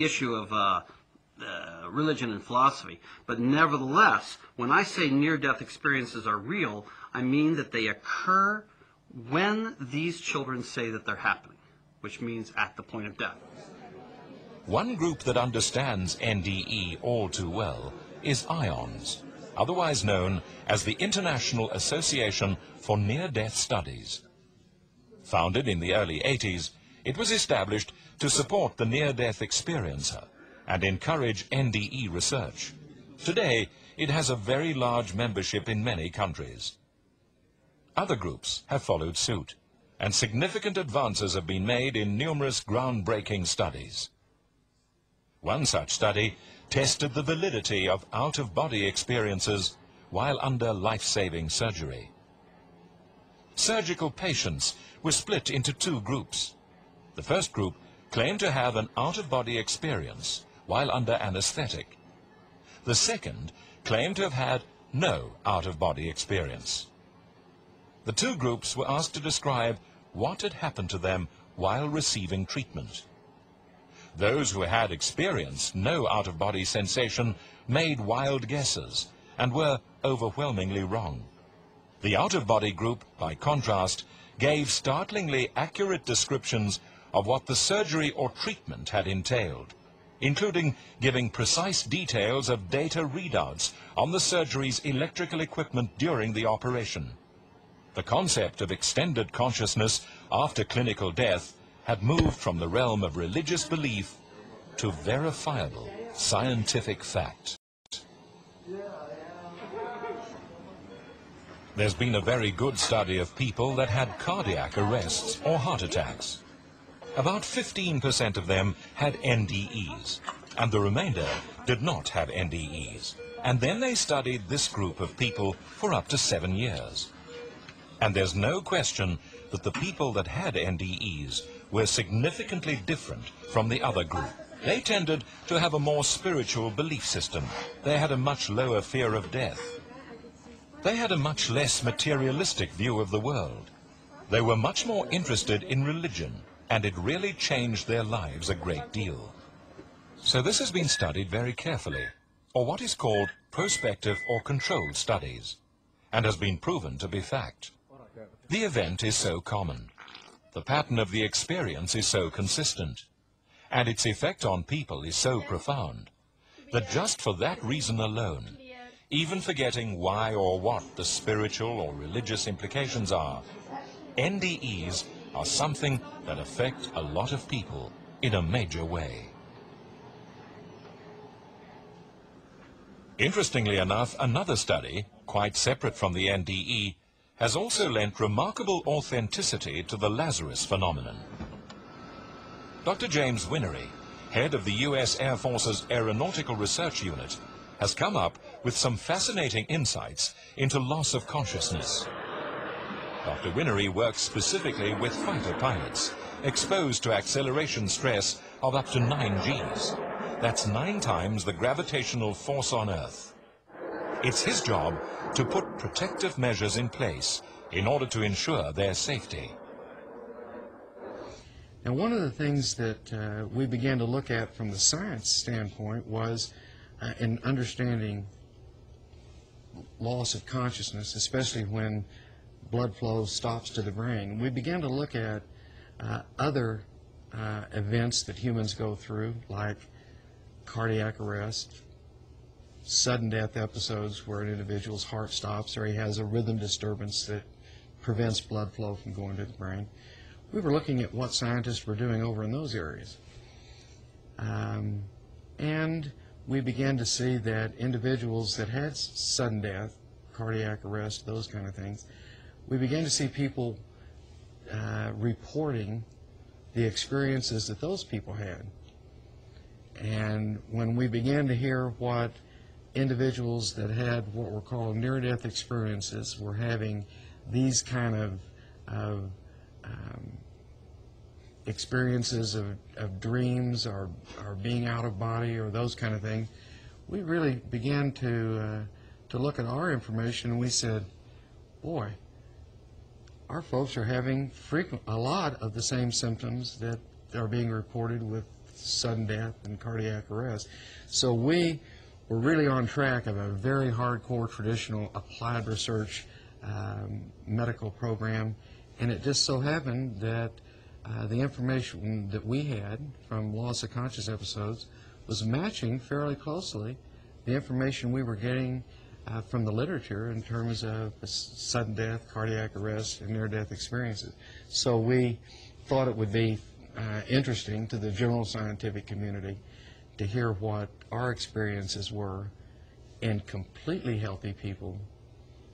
issue of religion and philosophy. But nevertheless, when I say near-death experiences are real, I mean that they occur when these children say that they're happening, which means at the point of death. One group that understands NDE all too well is IONS, otherwise known as the International Association for Near-Death Studies. Founded in the early 80s, it was established to support the near-death experiencer and encourage NDE research. Today, it has a very large membership in many countries. Other groups have followed suit, and significant advances have been made in numerous groundbreaking studies. One such study tested the validity of out-of-body experiences while under life-saving surgery. Surgical patients were split into two groups. The first group claimed to have an out-of-body experience while under anesthetic. The second claimed to have had no out-of-body experience. The two groups were asked to describe what had happened to them while receiving treatment. Those who had experienced no out-of-body sensation made wild guesses and were overwhelmingly wrong. The out-of-body group, by contrast, gave startlingly accurate descriptions of what the surgery or treatment had entailed, including giving precise details of data readouts on the surgery's electrical equipment during the operation. The concept of extended consciousness after clinical death had moved from the realm of religious belief to verifiable scientific fact. There's been a very good study of people that had cardiac arrests or heart attacks. About 15% of them had NDEs, and the remainder did not have NDEs. And then they studied this group of people for up to 7 years. And there's no question that the people that had NDEs were significantly different from the other group. They tended to have a more spiritual belief system. They had a much lower fear of death. They had a much less materialistic view of the world. They were much more interested in religion, and it really changed their lives a great deal. So this has been studied very carefully, or what is called prospective or controlled studies, and has been proven to be fact. The event is so common, the pattern of the experience is so consistent, and its effect on people is so profound, that just for that reason alone, even forgetting why or what the spiritual or religious implications are, NDEs are something that affect a lot of people in a major way. Interestingly enough, another study, quite separate from the NDE, has also lent remarkable authenticity to the Lazarus phenomenon. Dr. James Winery, head of the U.S. Air Force's Aeronautical Research Unit, has come up with some fascinating insights into loss of consciousness. Dr. Winery works specifically with fighter pilots, exposed to acceleration stress of up to 9 Gs. That's 9 times the gravitational force on Earth. It's his job to put protective measures in place in order to ensure their safety. And one of the things that we began to look at from the science standpoint was in understanding loss of consciousness, especially when blood flow stops to the brain. We began to look at other events that humans go through, like cardiac arrest, sudden death episodes where an individual's heart stops or he has a rhythm disturbance that prevents blood flow from going to the brain. We were looking at what scientists were doing over in those areas. And we began to see that individuals that had sudden death, cardiac arrest, those kind of things, we began to see people reporting the experiences that those people had. And when we began to hear what individuals that had what were called near-death experiences were having these kind of experiences of dreams or being out of body or those kind of things, we really began to look at our information, and we said, boy, our folks are having a lot of the same symptoms that are being reported with sudden death and cardiac arrest. So we were really on track of a very hardcore traditional applied research medical program, and it just so happened that the information that we had from loss of conscious episodes was matching fairly closely the information we were getting from the literature in terms of sudden death, cardiac arrest, and near-death experiences. So we thought it would be interesting to the general scientific community to hear what our experiences were in completely healthy people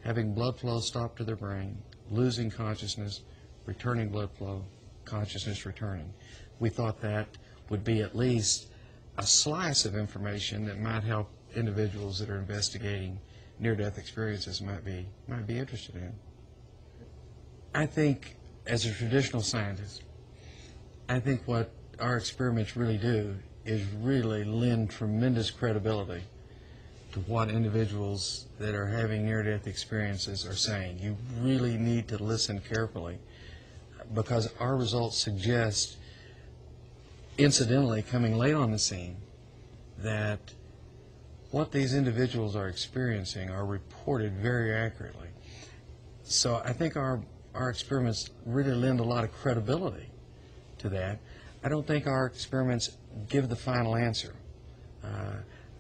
having blood flow stop to their brain, losing consciousness, returning blood flow, consciousness returning. We thought that would be at least a slice of information that might help individuals that are investigating near-death experiences might be interested in. I think, as a traditional scientist, I think what our experiments really do is really lend tremendous credibility to what individuals that are having near-death experiences are saying. You really need to listen carefully, because our results suggest, incidentally, coming late on the scene, that what these individuals are experiencing are reported very accurately. So I think our experiments really lend a lot of credibility to that. I don't think our experiments give the final answer.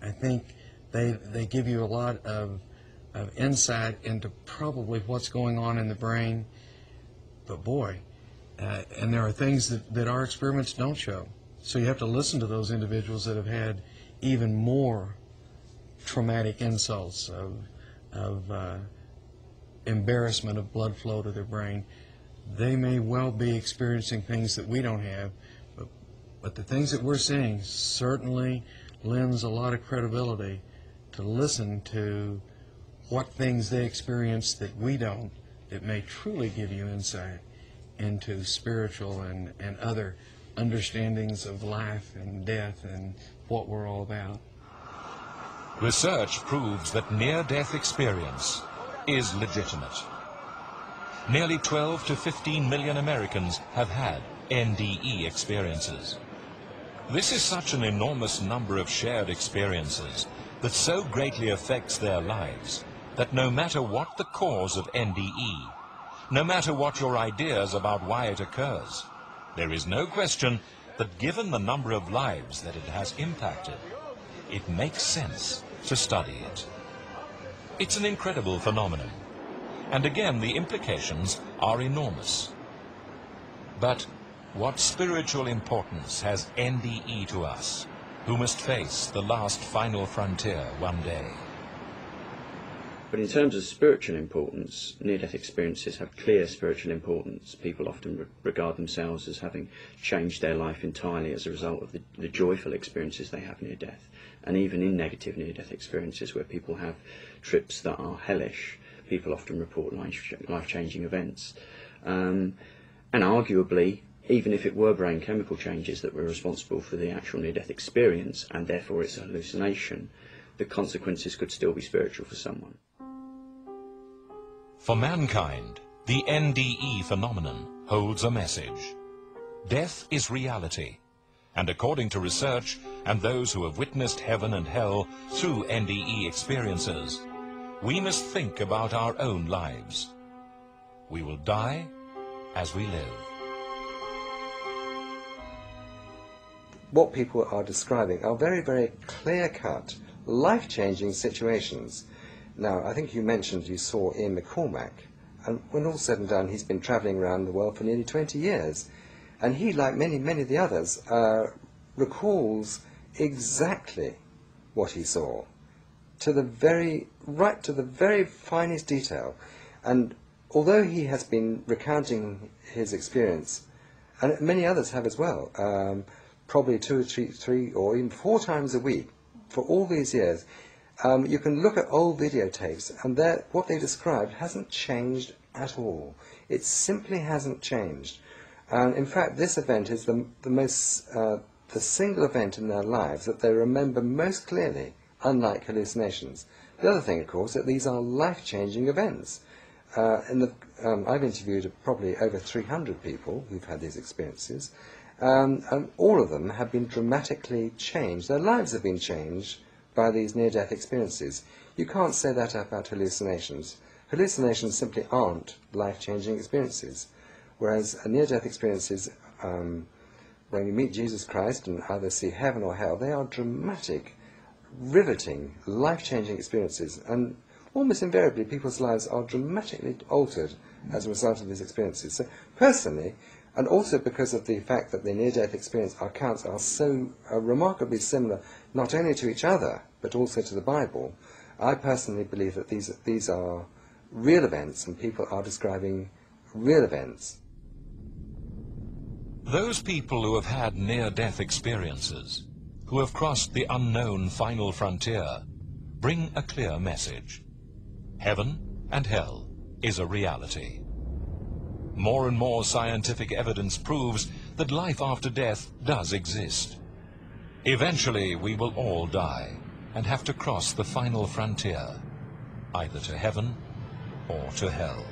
I think they give you a lot of insight into probably what's going on in the brain, but boy, and there are things that our experiments don't show. So you have to listen to those individuals that have had even more traumatic insults of embarrassment of blood flow to their brain. They may well be experiencing things that we don't have, but the things that we're seeing certainly lends a lot of credibility to listen to what things they experience that we don't, that may truly give you insight into spiritual and other understandings of life and death and what we're all about. Research proves that near-death experience is legitimate. Nearly 12 to 15 million Americans have had NDE experiences. This is such an enormous number of shared experiences that so greatly affects their lives that no matter what the cause of NDE, no matter what your ideas about why it occurs, there is no question that given the number of lives that it has impacted, it makes sense to study it. It's an incredible phenomenon, and again the implications are enormous. But what spiritual importance has NDE to us, who must face the last final frontier one day? But in terms of spiritual importance, near-death experiences have clear spiritual importance. People often regard themselves as having changed their life entirely as a result of the joyful experiences they have near death. And even in negative near-death experiences where people have trips that are hellish, people often report life-changing events. And arguably, even if it were brain chemical changes that were responsible for the actual near-death experience, and therefore it's a hallucination, the consequences could still be spiritual for someone. For mankind, the NDE phenomenon holds a message. Death is reality, and according to research and those who have witnessed heaven and hell through NDE experiences, we must think about our own lives. We will die as we live. What people are describing are very, very clear-cut, life-changing situations. Now, I think you mentioned you saw Ian McCormack, and when all's said and done, he's been travelling around the world for nearly 20 years, and he, like many, many of the others, recalls exactly what he saw, right to the very finest detail. And although he has been recounting his experience, and many others have as well, probably 2 or 3 or even 4 times a week for all these years, you can look at old videotapes, and what they described hasn't changed at all. It simply hasn't changed. And in fact, this event is the single event in their lives that they remember most clearly, unlike hallucinations. The other thing, of course, that these are life-changing events. I've interviewed probably over 300 people who've had these experiences, And all of them have been dramatically changed. Their lives have been changed by these near-death experiences. You can't say that about hallucinations. Hallucinations simply aren't life-changing experiences, whereas near-death experiences, when you meet Jesus Christ and either see heaven or hell, they are dramatic, riveting, life-changing experiences, and almost invariably people's lives are dramatically altered as a result of these experiences. So personally, and also because of the fact that the near-death experience accounts are so remarkably similar not only to each other but also to the Bible, I personally believe that these are real events and people are describing real events. Those people who have had near-death experiences, who have crossed the unknown final frontier, bring a clear message. Heaven and hell is a reality. More and more scientific evidence proves that life after death does exist. Eventually, we will all die and have to cross the final frontier, either to heaven or to hell.